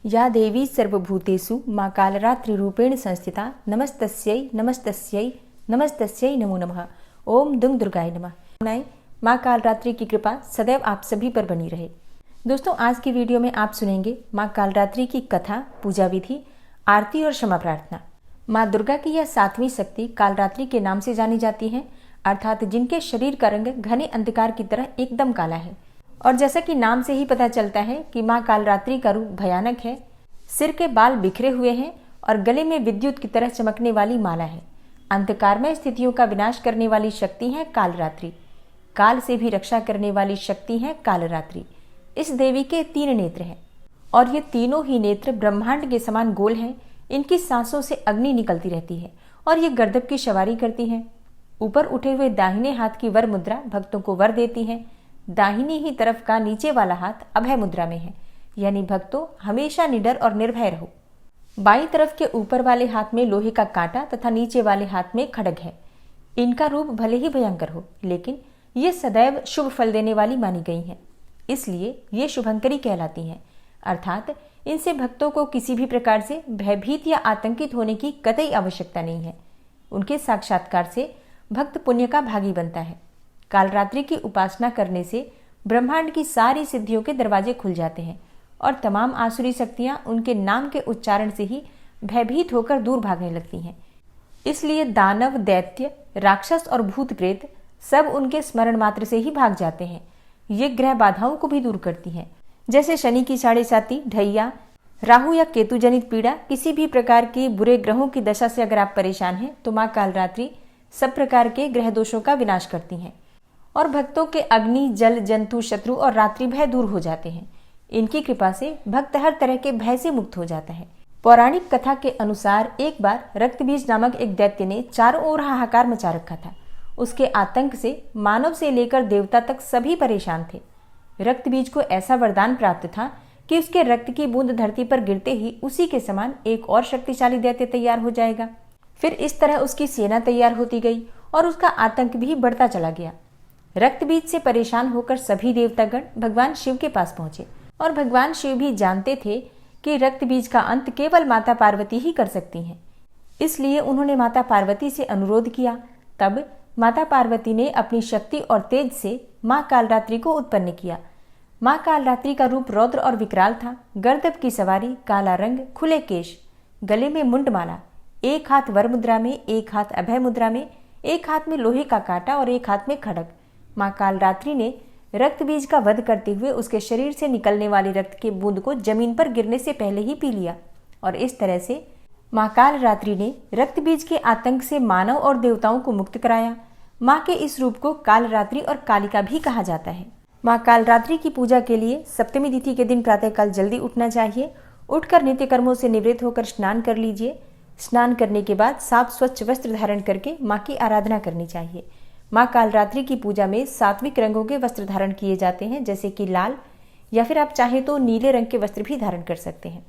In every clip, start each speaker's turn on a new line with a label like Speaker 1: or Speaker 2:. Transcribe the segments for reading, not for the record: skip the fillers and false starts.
Speaker 1: या देवी सर्वभूतेषु मां कालरात्रिरूपेण संस्थिता नमस्तस्यै नमस्तस्यै नमस्तस्यै नमो नमः। ओम दुम दुर्गाय नमः। मां कालरात्रि की कृपा सदैव आप सभी पर बनी रहे। दोस्तों, आज की वीडियो में आप सुनेंगे मां कालरात्रि की कथा, पूजा विधि, आरती और क्षमा प्रार्थना। मां दुर्गा की यह 7वीं शक्ति कालरात्रि के नाम से जानी जाती है, अर्थात जिनके शरीर का रंग घने अंधकार की तरह एकदम काला है। और जैसा कि नाम से ही पता चलता है कि मां कालरात्रि का रूप भयानक है। सिर के बाल बिखरे हुए हैं और गले में विद्युत की तरह चमकने वाली माला है। अंधकारमय स्थितियों का विनाश करने वाली शक्ति है कालरात्रि। काल से भी रक्षा करने वाली शक्ति है कालरात्रि। इस देवी के 3 नेत्र हैं और ये तीनों ही नेत्र ब्रह्मांड के समान गोल हैं। इनकी सांसों से अग्नि निकलती रहती है और ये गर्दभ की सवारी करती हैं। ऊपर उठे हुए दाहिने हाथ की वर मुद्रा भक्तों को वर देती है। दाहिनी ही तरफ का नीचे वाला हाथ अभय मुद्रा में है, यानी भक्तों हमेशा निडर और निर्भय रहो। बाईं तरफ के ऊपर वाले हाथ में लोहे का कांटा तथा नीचे वाले हाथ में खड्ग है। इनका रूप भले ही भयंकर हो, लेकिन ये सदैव शुभ फल देने वाली मानी गई हैं, इसलिए ये शुभंकरी कहलाती हैं। अर्थात इनसे भक्तों को किसी भी प्रकार से भयभीत या आतंकित होने की कतई आवश्यकता नहीं है। उनके साक्षात्कार से भक्त पुण्य का भागी बनता है। कालरात्रि की उपासना करने से ब्रह्मांड की सारी सिद्धियों के दरवाजे खुल जाते हैं और तमाम आसुरी शक्तियां उनके नाम के उच्चारण से ही भयभीत होकर दूर भागने लगती हैं। इसलिए दानव, दैत्य, राक्षस और भूत प्रेत सब उनके स्मरण मात्र से ही भाग जाते हैं। ये ग्रह बाधाओं को भी दूर करती हैं, जैसे शनि की 7.5 ढैया, राहु या केतु जनित पीड़ा, किसी भी प्रकार के बुरे ग्रहों की दशा से अगर आप परेशान हैं तो मां कालरात्रि सब प्रकार के ग्रह दोषों का विनाश करती हैं और भक्तों के अग्नि, जल, जंतु, शत्रु और रात्रि भय दूर हो जाते हैं। इनकी कृपा से भक्त हर तरह के भय से मुक्त हो जाता है। पौराणिक कथा के अनुसार एक बार रक्तबीज नामक एक दैत्य ने चारों ओर हाहाकार मचा रखा था। उसके आतंक से मानव से लेकर देवता तक सभी परेशान थे। रक्तबीज को ऐसा वरदान प्राप्त था कि उसके रक्त की बूंद धरती पर गिरते ही उसी के समान एक और शक्तिशाली दैत्य तैयार हो जाएगा। फिर इस तरह उसकी सेना तैयार होती गई और उसका आतंक भी बढ़ता चला गया। रक्तबीज से परेशान होकर सभी देवतागण भगवान शिव के पास पहुंचे और भगवान शिव भी जानते थे कि रक्तबीज का अंत केवल माता पार्वती ही कर सकती हैं। इसलिए उन्होंने माता पार्वती से अनुरोध किया। तब माता पार्वती ने अपनी शक्ति और तेज से मां कालरात्रि को उत्पन्न किया। मां कालरात्रि का रूप रौद्र और विकराल था। गर्दभ की सवारी, काला रंग, खुले केश, गले में मुंडमाला, एक हाथ वर मुद्रा में, एक हाथ अभय मुद्रा में, एक हाथ में लोहे का कांटा और एक हाथ में खड्ग। मां कालरात्रि ने रक्तबीज का वध करते हुए उसके शरीर से निकलने वाली रक्त के बूंद को जमीन पर गिरने से पहले ही पी लिया और इस तरह से मां कालरात्रि ने रक्तबीज के आतंक से मानव और देवताओं को मुक्त कराया। मां के इस रूप को कालरात्रि और कालिका भी कहा जाता है। मां कालरात्रि की पूजा के लिए सप्तमी तिथि के दिन प्रातःकाल जल्दी उठना चाहिए। उठकर नित्य कर्मों से निवृत्त होकर स्नान कर लीजिए। स्नान करने के बाद साफ स्वच्छ वस्त्र धारण करके मां की आराधना करनी चाहिए। मां कालरात्रि की पूजा में सात्विक रंगों के वस्त्र धारण किए जाते हैं, जैसे कि लाल, या फिर आप चाहे तो नीले रंग के वस्त्र भी धारण कर सकते हैं।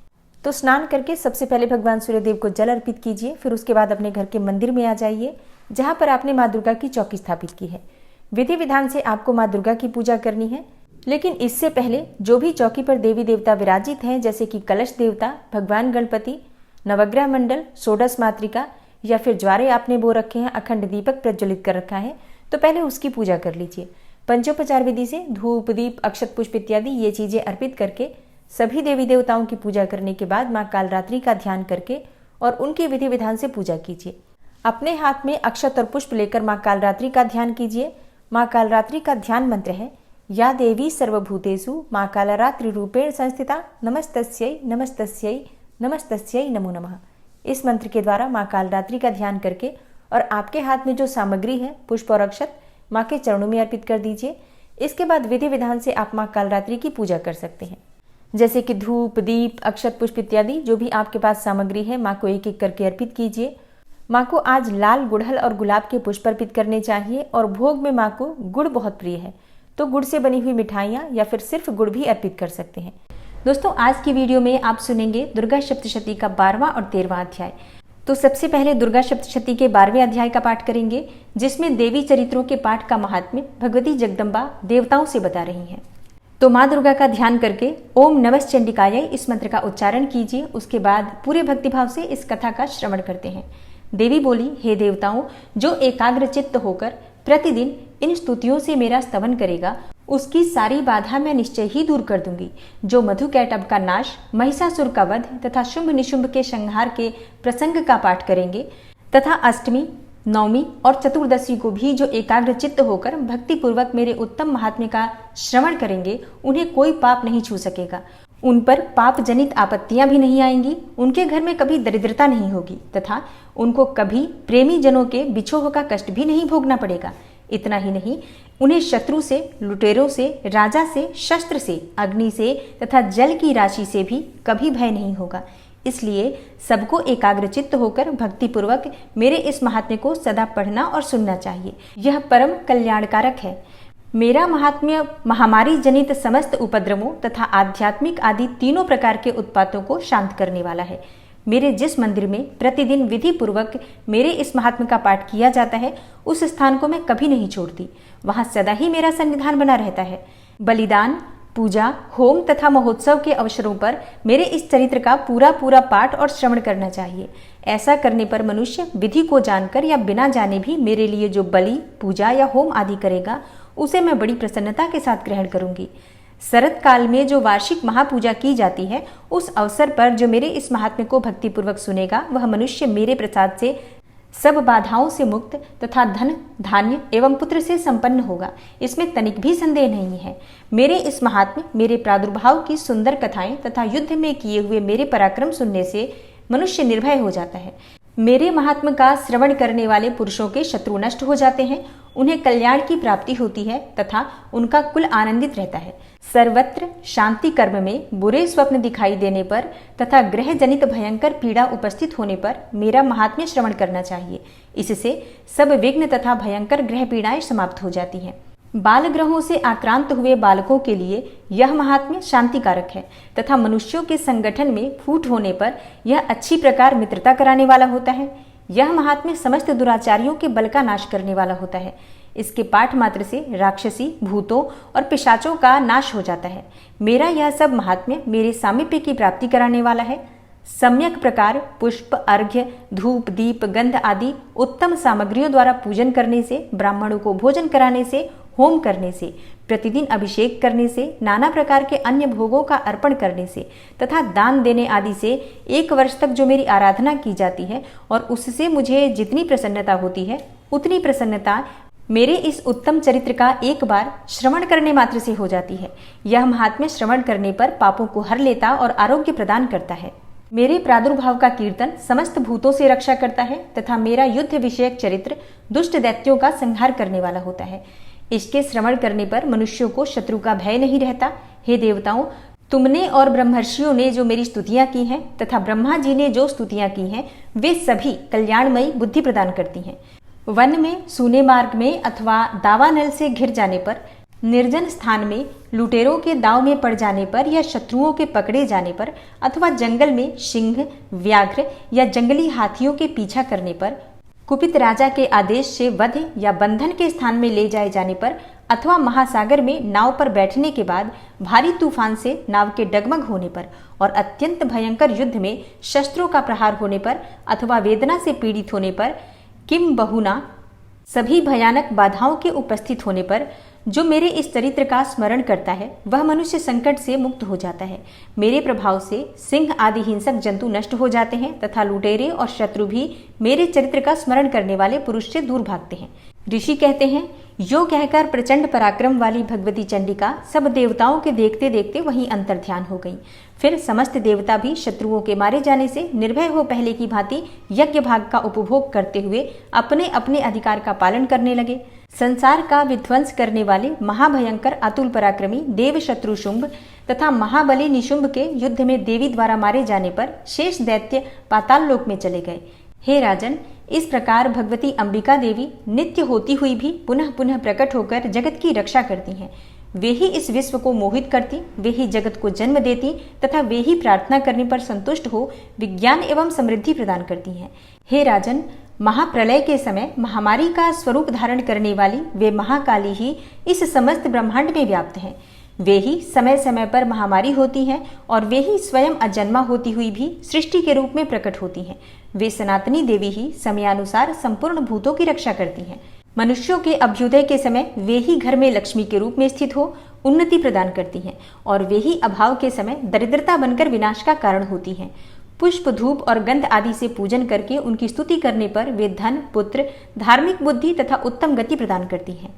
Speaker 1: तो स्नान करके सबसे पहले भगवान सूर्यदेव को जल अर्पित कीजिए। फिर उसके बाद अपने घर के मंदिर में आ जाइए जहां पर आपने मां दुर्गा की चौकी स्थापित की है। विधि विधान से आपको मां दुर्गा की पूजा करनी है, लेकिन इससे पहले जो भी चौकी पर देवी देवता विराजित हैं, जैसे कि कलश देवता, भगवान गणपति, नवग्रह मंडल, षोडश मातृका या फिर ज्वारे आपने बो रखे हैं, अखंड दीपक प्रज्वलित कर रखा है, तो पहले उसकी पूजा कर लीजिए। पंचोपचार विधि से धूप, दीप, अक्षत पुष्प इत्यादि ये चीजें अर्पित करके सभी देवी देवताओं की पूजा करने के बाद मां कालरात्रि का ध्यान करके और उनके विधि विधान से पूजा कीजिए। अपने हाथ में अक्षत और पुष्प लेकर मां कालरात्रि का ध्यान कीजिए। मां कालरात्रि का ध्यान मंत्र है या देवी सर्वभूतेषु मां कालरात्रि रूपेण संस्थिता नमस्तस्यै नमस्तस्यै नमस्तस्यै नमो नमः। इस मंत्र के द्वारा मां कालरात्रि का ध्यान करके और आपके हाथ में जो सामग्री है, पुष्प और अक्षत, मां के चरणों में अर्पित कर दीजिए। इसके बाद विधि विधान से आप मां कालरात्रि की पूजा कर सकते हैं, जैसे कि धूप, दीप, अक्षत पुष्प इत्यादि जो भी आपके पास सामग्री है, मां को एक एक करके अर्पित कीजिए। मां को आज लाल, गुड़हल और गुलाब के पुष्प अर्पित करने चाहिए और भोग में मां को गुड़ बहुत प्रिय है, तो गुड़ से बनी हुई मिठाइयाँ या फिर सिर्फ गुड़ भी अर्पित कर सकते हैं। दोस्तों, आज की वीडियो में आप सुनेंगे दुर्गा सप्तशती का 12वां और 13वां अध्याय। तो सबसे पहले दुर्गा सप्तशती के 12वें अध्याय का पाठ करेंगे, जिसमें देवी चरित्रों के पाठ का महात्म्य भगवती जगदम्बा देवताओं से बता रही हैं। तो माँ दुर्गा का ध्यान करके ओम नमः चंडिकाय इस मंत्र का उच्चारण कीजिए। उसके बाद पूरे भक्तिभाव से इस कथा का श्रवण करते हैं। देवी बोली, हे देवताओं, जो एकाग्र चित्त होकर प्रतिदिन इन स्तुतियों से मेरा स्तवन करेगा उसकी सारी बाधा मैं निश्चय ही दूर कर दूंगी। जो मधुकैटभ का नाश, महिषासुर का वध तथा शुंभ निशुंभ के संहार के प्रसंग का पाठ करेंगे तथा अष्टमी, नवमी और चतुर्दशी को भी जो एकाग्र चित्त होकर भक्ति पूर्वक मेरे उत्तम महात्म्य का श्रवण करेंगे, उन्हें कोई पाप नहीं छू सकेगा। उन पर पाप जनित आपत्तियां भी नहीं आएंगी। उनके घर में कभी दरिद्रता नहीं होगी तथा उनको कभी प्रेमी जनों के बिछोह का कष्ट भी नहीं भोगना पड़ेगा। इतना ही नहीं, उन्हें शत्रु से, लुटेरों से, राजा से, शस्त्र से, अग्नि से तथा जल की राशि से भी कभी भय नहीं होगा। इसलिए सबको एकाग्रचित्त होकर भक्तिपूर्वक मेरे इस महात्म्य को सदा पढ़ना और सुनना चाहिए। यह परम कल्याणकारक है। मेरा महात्म्य महामारी जनित समस्त उपद्रवों तथा आध्यात्मिक आदि तीनों प्रकार के उत्पातों को शांत करने वाला है। मेरे जिस मंदिर में प्रतिदिन विधि पूर्वक मेरे इस महात्म्य का पाठ किया जाता है, उस स्थान को मैं कभी नहीं छोड़ती। वहां सदा ही मेरा सन्निधान बना रहता है। बलिदान, पूजा, होम तथा महोत्सव के अवसरों पर मेरे इस चरित्र का पूरा पाठ और श्रवण करना चाहिए। ऐसा करने पर मनुष्य विधि को जानकर या बिना जाने भी मेरे लिए जो बलि, पूजा या होम आदि करेगा, उसे मैं बड़ी प्रसन्नता के साथ ग्रहण करूंगी। शरद काल में जो वार्षिक महापूजा की जाती है, उस अवसर पर जो मेरे इस महात्म्य को भक्तिपूर्वक सुनेगा, वह मनुष्य मेरे प्रसाद से सब बाधाओं से मुक्त तथा धन, धान्य एवं पुत्र से संपन्न होगा। इसमें तनिक भी संदेह नहीं है। मेरे इस महात्म्य, मेरे प्रादुर्भाव की सुंदर कथाएं तथा युद्ध में किए हुए मेरे पराक्रम सुनने से मनुष्य निर्भय हो जाता है। मेरे महात्म्य का श्रवण करने वाले पुरुषों के शत्रु नष्ट हो जाते हैं, उन्हें कल्याण की प्राप्ति होती है तथा उनका कुल आनंदित रहता है। सर्वत्र शांति कर्म में बुरे स्वप्न दिखाई देने पर तथा ग्रह जनित भयंकर पीड़ा उपस्थित होने पर मेरा महात्म्य श्रवण करना चाहिए। इससे सब विघ्न तथा भयंकर ग्रह पीड़ाएं समाप्त हो जाती हैं। बाल ग्रहों से आक्रांत हुए बालकों के लिए यह महात्म्य शांतिकारक है तथा मनुष्यों के संगठन में फूट होने पर यह अच्छी प्रकार मित्रता कराने वाला होता है। यह महात्म्य समस्त दुराचारियों के बल का नाश करने वाला होता है। इसके पाठ मात्र से राक्षसी, भूतों और पिशाचों का नाश हो जाता है। मेरा यह सब महात्म्य मेरे सामीप्य की प्राप्ति कराने वाला है। सम्यक प्रकार पुष्प, अर्घ्य, धूप, दीप, गंध आदि उत्तम सामग्रियों द्वारा पूजन करने से, ब्राह्मणों को भोजन कराने से, होम करने से, प्रतिदिन अभिषेक करने से, नाना प्रकार के अन्य भोगों का अर्पण करने से तथा दान देने आदि से 1 वर्ष तक जो मेरी आराधना की जाती है और उससे मुझे जितनी प्रसन्नता होती है, उतनी प्रसन्नता मेरे इस उत्तम चरित्र का एक बार श्रवण करने मात्र से हो जाती है। यह महात्म्य श्रवण करने पर पापों को हर लेता और आरोग्य प्रदान करता है। मेरे प्रादुर्भाव का कीर्तन समस्त भूतों से रक्षा करता है तथा मेरा युद्ध विषयक चरित्र दुष्ट दैत्यों का संहार करने वाला होता है। इसके श्रवण करने पर मनुष्यों को शत्रु का भय नहीं रहता। हे देवताओं, तुमने और ब्रह्मर्षियों ने जो मेरी स्तुतियां की हैं तथा ब्रह्मा जी ने जो स्तुतियां की हैं, वे सभी कल्याणमयी बुद्धि प्रदान करती हैं। वन में, सूने मार्ग में अथवा दावानल से घिर जाने पर, निर्जन स्थान में लुटेरों के दाव में पड़ जाने पर या शत्रुओं के पकड़े जाने पर अथवा जंगल में सिंह, व्याघ्र या जंगली हाथियों के पीछा करने पर, कुपित राजा के आदेश से वध या बंधन के स्थान में ले जाए जाने पर अथवा महासागर में नाव पर बैठने के बाद भारी तूफान से नाव के डगमग होने पर और अत्यंत भयंकर युद्ध में शस्त्रों का प्रहार होने पर अथवा वेदना से पीड़ित होने पर, किम बहुना सभी भयानक बाधाओं के उपस्थित होने पर जो मेरे इस चरित्र का स्मरण करता है, वह मनुष्य संकट से मुक्त हो जाता है। मेरे प्रभाव से सिंह आदि हिंसक जंतु नष्ट हो जाते हैं तथा लुटेरे और शत्रु भी मेरे चरित्र का स्मरण करने वाले पुरुष से दूर भागते हैं। ऋषि कहते हैं, यो कहकर प्रचंड पराक्रम वाली भगवती चंडिका सब देवताओं के देखते देखते वहीं अंतर्ध्यान हो गई। फिर समस्त देवता भी शत्रुओं के मारे जाने से निर्भय हो पहले की भांति यज्ञ भाग का उपभोग करते हुए अपने अपने अधिकार का पालन करने लगे। संसार का विध्वंस करने वाले महाभयंकर अतुल पराक्रमी देव शत्रु शुंभ तथा महाबली निशुंभ के युद्ध में देवी द्वारा मारे जाने पर शेष दैत्य पाताल लोक में चले गए। हे राजन, इस प्रकार भगवती अंबिका देवी नित्य होती हुई भी पुनः पुनः प्रकट होकर जगत की रक्षा करती हैं। वे ही इस विश्व को मोहित करती, वे ही जगत को जन्म देती तथा वे ही प्रार्थना करने पर संतुष्ट हो विज्ञान एवं समृद्धि प्रदान करती हैं। हे राजन, महाप्रलय के समय महामारी का स्वरूप धारण करने वाली वे महाकाली ही इस समस्त ब्रह्मांड में व्याप्त हैं। वे ही समय समय पर महामारी होती हैं और वे ही स्वयं अजन्मा होती हुई भी सृष्टि के रूप में प्रकट होती हैं। वे सनातनी देवी ही समयानुसार संपूर्ण भूतों की रक्षा करती हैं। मनुष्यों के अभ्युदय के समय वे ही घर में लक्ष्मी के रूप में स्थित हो उन्नति प्रदान करती हैं और वे ही अभाव के समय दरिद्रता बनकर विनाश का कारण होती हैं। पुष्प, धूप और गंध आदि से पूजन करके उनकी स्तुति करने पर वे धन, पुत्र, धार्मिक बुद्धि तथा उत्तम गति प्रदान करती हैं।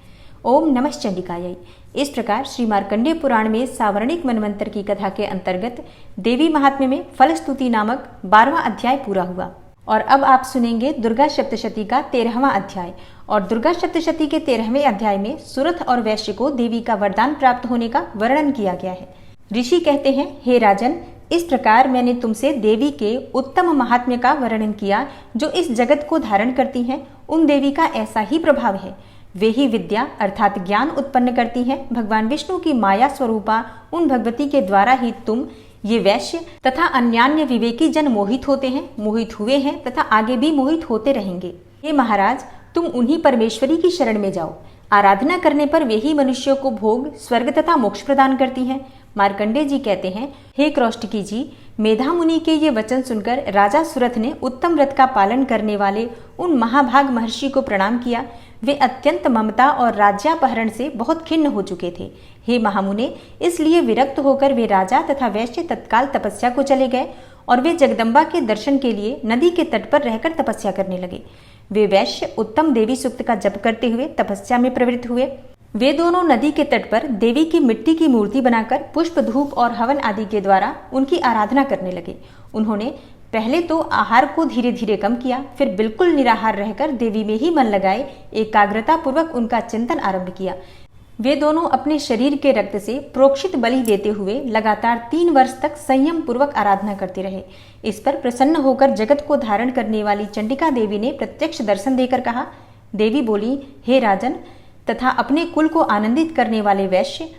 Speaker 1: ओम नमः चंडिकायै। इस प्रकार श्री मार्कंडेय पुराण में सावर्णिक मनवंतर की कथा के अंतर्गत देवी महात्म्य में फलस्तुति नामक 12वां अध्याय पूरा हुआ। और अब आप सुनेंगे दुर्गा सप्तशती का 13वां अध्याय। और दुर्गा सप्तशती के 13वें अध्याय में सुरथ और वैश्य को देवी का वरदान प्राप्त होने का वर्णन किया गया है। ऋषि कहते हैं, हे राजन, इस प्रकार मैंने तुमसे देवी के उत्तम महात्म्य का वर्णन किया जो इस जगत को धारण करती हैं। उन देवी का ऐसा ही प्रभाव है। वे ही विद्या अर्थात ज्ञान उत्पन्न करती हैं। भगवान विष्णु की माया स्वरूपा उन भगवती के द्वारा ही तुम ये वैश्य तथा अन्यान्य विवेकी जन मोहित होते हैं, मोहित हुए हैं तथा आगे भी मोहित होते रहेंगे। हे महाराज, तुम उन्हीं परमेश्वरी की शरण में जाओ। आराधना करने पर वे ही मनुष्यों को भोग, स्वर्ग तथा मोक्ष प्रदान करती हैं। मार्कंडेय जी कहते हैं, हे क्रौष्टकी जी, मेधा मुनि के ये वचन सुनकर राजा सुरथ ने उत्तम व्रत का पालन करने वाले उन महाभाग महर्षि को प्रणाम किया। वे अत्यंत ममता और राज्यापहरण से बहुत खिन्न हो चुके थे। हे महामुने, इसलिए विरक्त होकर वे राजा तथा वैश्य तत्काल तपस्या को चले गए और वे जगदम्बा के दर्शन के लिए नदी के तट पर रहकर तपस्या करने लगे। वे वैश्य उत्तम देवी सूक्त का जप करते हुए तपस्या में प्रवृत्त हुए। वे दोनों नदी के तट पर देवी की मिट्टी की मूर्ति बनाकर पुष्प, धूप और हवन आदि के द्वारा उनकी आराधना करने लगे। उन्होंने पहले तो आहार को धीरे धीरे कम किया, फिर बिल्कुल निराहार रहकर देवी में ही मन लगाए एकाग्रता पूर्वक उनका चिंतन आरंभ किया। वे दोनों अपने शरीर के रक्त से प्रोक्षित बलि देते हुए लगातार 3 वर्ष तक संयम पूर्वक आराधना करते रहे। इस पर प्रसन्न होकर जगत को धारण करने वाली चंडिका देवी ने प्रत्यक्ष दर्शन देकर कहा। देवी बोली, हे राजन तथा अपने कुल को आनंदित करने वाले वैश्य,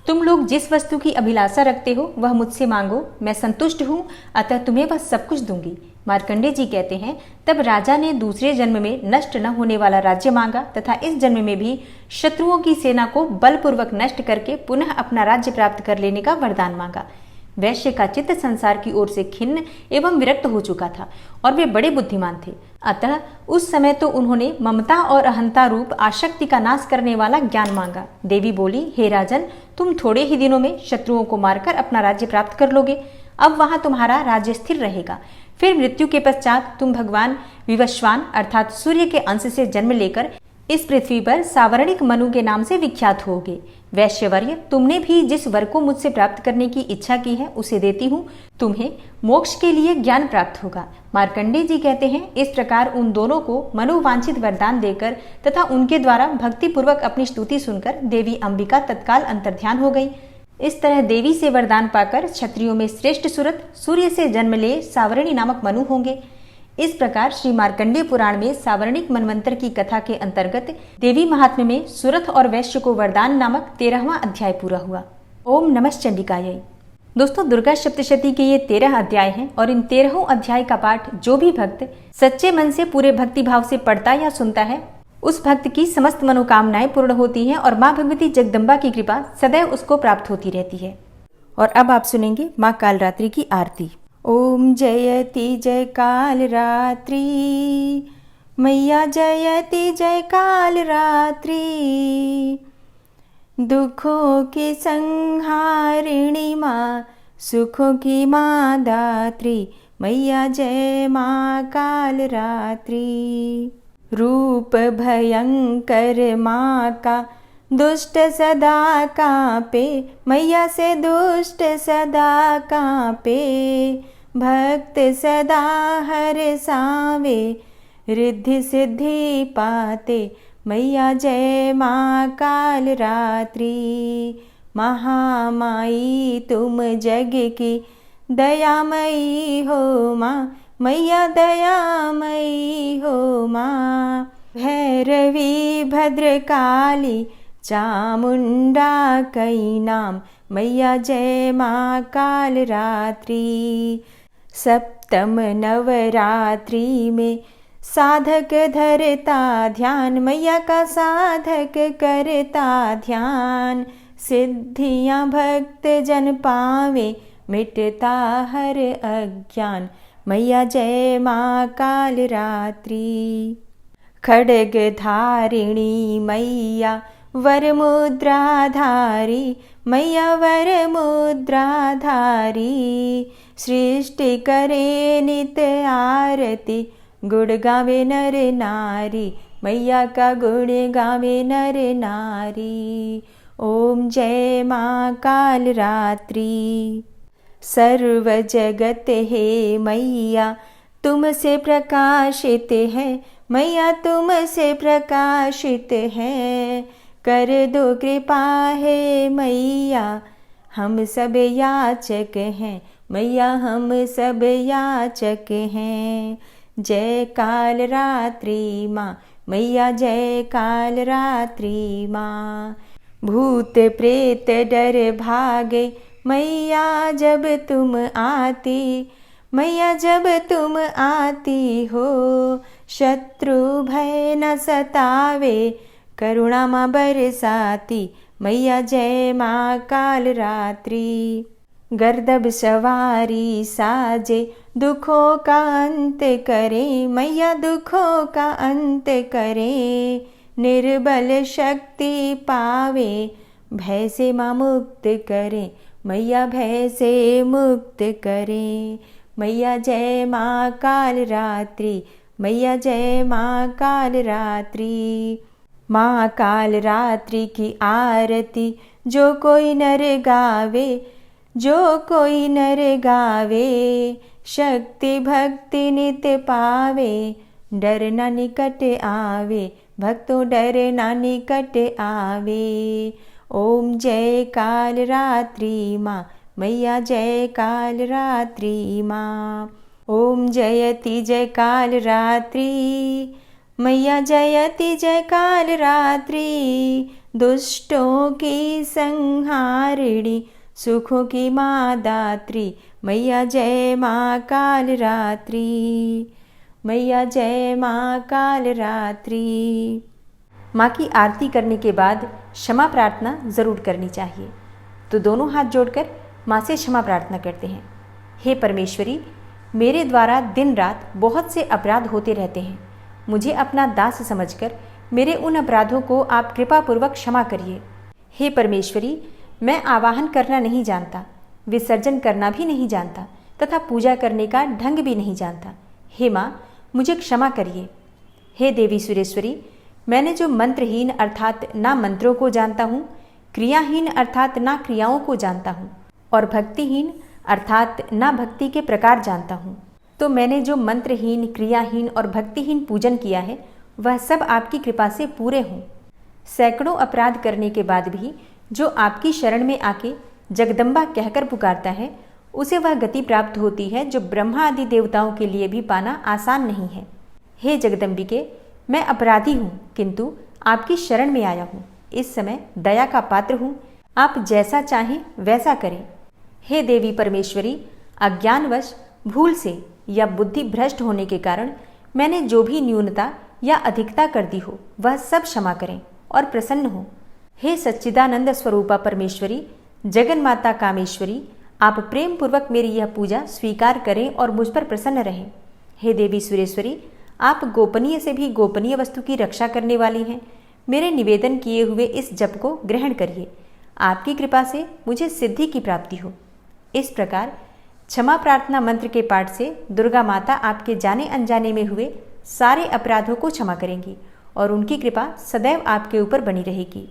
Speaker 1: तुम लोग जिस वस्तु की अभिलाषा रखते हो वह मुझसे मांगो, मैं संतुष्ट हूँ, अतः तुम्हें वह सब कुछ दूंगी। मार्कंडेय जी कहते हैं, तब राजा ने दूसरे जन्म में नष्ट न होने वाला राज्य मांगा तथा इस जन्म में भी शत्रुओं की सेना को बलपूर्वक नष्ट करके पुनः अपना राज्य प्राप्त कर लेने का वरदान मांगा। वैश्य का चित्त संसार की ओर से खिन्न एवं विरक्त हो चुका था और वे बड़े बुद्धिमान थे। अतः उस समय तो उन्होंने ममता और अहंता रूप आसक्ति का नाश करने वाला ज्ञान मांगा। देवी बोली, हे राजन, तुम थोड़े ही दिनों में शत्रुओं को मारकर अपना राज्य प्राप्त कर लोगे। अब वहां तुम्हारा राज्य स्थिर रहेगा। फिर मृत्यु के पश्चात तुम भगवान विवस्वान अर्थात सूर्य के अंश से जन्म लेकर इस पृथ्वी पर सावर्णिक मनु के नाम से विख्यात होगे। वैश्यवर्य, तुमने भी जिस वर को मुझसे प्राप्त करने की इच्छा की है उसे देती हूँ। तुम्हें मोक्ष के लिए ज्ञान प्राप्त होगा। मार्कंडेय जी कहते हैं, इस प्रकार उन दोनों को मनोवांछित वरदान देकर तथा उनके द्वारा भक्ति पूर्वक अपनी स्तुति सुनकर देवी अंबिका तत्काल अंतर्ध्यान हो गई। इस तरह देवी से वरदान पाकर क्षत्रियों में श्रेष्ठ सुरथ सूर्य से जन्म ले सावर्णी नामक मनु होंगे। इस प्रकार श्री मार्कंडेय पुराण में सावर्णिक मनवंतर की कथा के अंतर्गत देवी महात्म्य में सुरथ और वैश्य को वरदान नामक 13वां अध्याय पूरा हुआ। ओम नमः चंडिकायै। दोस्तों, दुर्गा सप्तशती के ये 13 अध्याय हैं और इन 13 अध्याय का पाठ जो भी भक्त सच्चे मन से पूरे भक्ति भाव से पढ़ता या सुनता है उस भक्त की समस्त मनोकामनाएं पूर्ण होती हैं और माँ भगवती जगदम्बा की कृपा सदैव उसको प्राप्त होती रहती है। और अब आप सुनेंगे माँ कालरात्रि की आरती। ओम जयति जय कालरात्रि, मैया जयति जय कालरात्रि, दुखों की संहारिणी माँ, सुखों की माँ दात्री, मैया जय माँ कालरात्रि। रूप भयंकर माँ का दुष्ट सदा कांपे, मैया से दुष्ट सदा कांपे, भक्त सदा हर सावे, रिद्धि सिद्धि पाते, मैया जय माँ कालरात्रि। महामाई तुम जग की दयामयी हो माँ, मैया दयामयी हो माँ। भैरवी भद्रकाली चामुंडा कई नाम, मैया जय माँ कालरात्रि। सप्तम नवरात्रि में साधक धरता ध्यान, मैया का साधक करता ध्यान, सिद्धियाँ भक्त जन पावे, मिटता हर अज्ञान। मैया जय माँ काल रात्रि। खड्ग धारिणी मैया वर मुद्रा धारी, मैया वर मुद्रा धारी। सृष्टि करे नित आरती, गुण गावे नर नारी, मैया का गुण गावे नर नारी। ओम जय माँ काल रात्रि। सर्व जगत है मैया तुमसे प्रकाशित है, मैया तुमसे प्रकाशित है। कर दो कृपा है मैया, हम सब याचक हैं, मैया हम सब याचक हैं। जय काल रात्रि माँ, मैया जय काल रात्रि माँ। भूत प्रेत डर भागे, मैया जब तुम आती, मैया जब तुम आती हो। शत्रु भय न सतावे, करुणा माँ बरसाती, मैया जय माँ काल रात्रि। गर्दभ सवारी साजे, दुखों का अंत करे, मैया दुखों का अंत करे। निर्बल शक्ति पावे, भय से माँ मुक्त करे, मैया भय से मुक्त करे। मैया जय माँ काल रात्रि, मैया जय माँ काल रात्रि। माँ काल रात्रि की आरती जो कोई नर गावे, जो कोई नर गावे। शक्ति भक्ति नित पावे, डर न निकट आवे, भक्तों डर न निकट आवे। ओम जय काल रात्रि माँ, मैया जय काल रात्रि माँ। ओम जयति जय काल रात्रि, मैया जयति जय काल रात्रि। दुष्टों की संहारिणी, सुखों की माँ दात्री, मैया जय माँ काल रात्रि, मैया जय माँ काल रात्रि। माँ की आरती करने के बाद क्षमा प्रार्थना ज़रूर करनी चाहिए। तो दोनों हाथ जोड़कर माँ से क्षमा प्रार्थना करते हैं। हे परमेश्वरी, मेरे द्वारा दिन रात बहुत से अपराध होते रहते हैं। मुझे अपना दास समझकर मेरे उन अपराधों को आप कृपापूर्वक क्षमा करिए। हे परमेश्वरी, मैं आवाहन करना नहीं जानता, विसर्जन करना भी नहीं जानता तथा पूजा करने का ढंग भी नहीं जानता। हे माँ, मुझे क्षमा करिए। हे देवी सुरेश्वरी, मैंने जो मंत्रहीन अर्थात ना मंत्रों को जानता हूँ, क्रियाहीन अर्थात ना क्रियाओं को जानता हूँ और भक्तिहीन अर्थात ना भक्ति के प्रकार जानता हूँ, तो मैंने जो मंत्रहीन, क्रियाहीन और भक्तिहीन पूजन किया है वह सब आपकी कृपा से पूरे हों। सैकड़ों अपराध करने के बाद भी जो आपकी शरण में आके जगदम्बा कहकर पुकारता है, उसे वह गति प्राप्त होती है जो ब्रह्मा आदि देवताओं के लिए भी पाना आसान नहीं है। हे जगदम्बिके, मैं अपराधी हूँ किंतु आपकी शरण में आया हूँ। इस समय दया का पात्र हूँ, आप जैसा चाहें वैसा करें। हे देवी परमेश्वरी, अज्ञानवश, भूल से या बुद्धि भ्रष्ट होने के कारण मैंने जो भी न्यूनता या अधिकता कर दी हो वह सब क्षमा करें और प्रसन्न हो। हे सच्चिदानंद स्वरूपा परमेश्वरी, जगन माता कामेश्वरी, आप प्रेम पूर्वक मेरी यह पूजा स्वीकार करें और मुझ पर प्रसन्न रहें। हे देवी सुरेश्वरी, आप गोपनीय से भी गोपनीय वस्तु की रक्षा करने वाली हैं। मेरे निवेदन किए हुए इस जप को ग्रहण करिए। आपकी कृपा से मुझे सिद्धि की प्राप्ति हो। इस प्रकार क्षमा प्रार्थना मंत्र के पाठ से दुर्गा माता आपके जाने अनजाने में हुए सारे अपराधों को क्षमा करेंगी और उनकी कृपा सदैव आपके ऊपर बनी रहेगी।